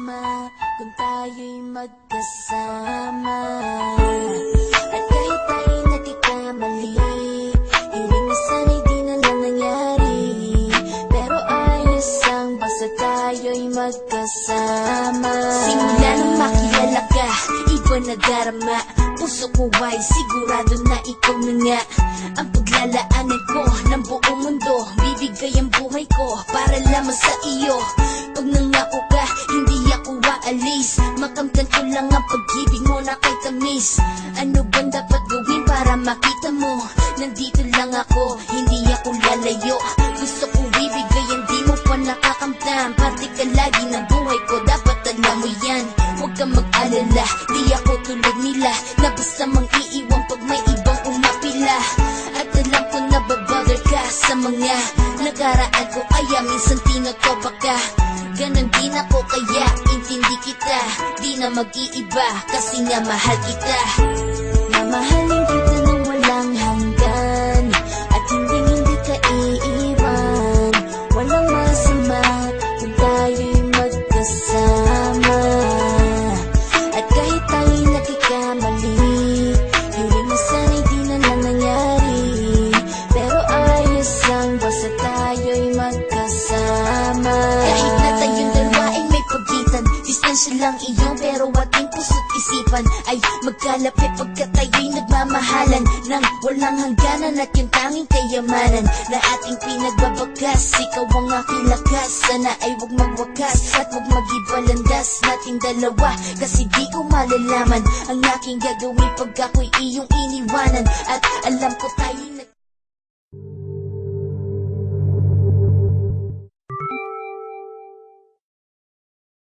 masama kung tayo'y magkasama. At kahit tayo'y nagkakamali, hiling na sana'y di na lang nangyari. Pero ayos ang basta tayo'y magkasama. Simula nang makilala ka, iba na darama. Puso ko ay sigurado na ikaw na nga ang paglalaanan ko ng buong mundo. Bibigay ang buhay ko para lamang sa iyo. Pag nangako ka, hindi ako aalis. Makamtan ko lang ang pag-ibig mo na kay tamis. Ano bang dapat gawin para makita mo? Nandito lang ako, hindi ako lalayo. Gusto ko bibigay, hindi mo pa nakakamtan. Parte ka lagi ng buhay ko, dapat alam mo yan. Huwag kang mag-alala, di ako tulad nila na basta mang iiwan pag may ibang umapila. At alam ko na babother ka sa mga nakaraan ko, kaya minsan tinotopa ka. Ganon din ako, kaya intindi kita. Di na mag-iiba kasi nga mahal kita. Mamahalin kita nang walang hanggan, at hindi ka iiwan. Walang masama kung tayo'y magkasama. At kahit tayo'y nagkakamali, hiling na sana'y di na lang nangyari. Pero ayos lang basta tayo'y magkasama. Kahit na tayong dalawa ay may pagitan, distansya lang iyon pero ating puso't isipan ay magkalapit pagkat tayo'y nagmamahalan ng walang hangganan. At yung tanging kayamanan na ating pinagbabagas, ikaw ang aking lakas. Sana ay huwag magwakas at huwag mag-ibalandas nating dalawa, kasi di ko malalaman ang aking gagawin pag ako'y iyong iniwanan. At alam ko tayo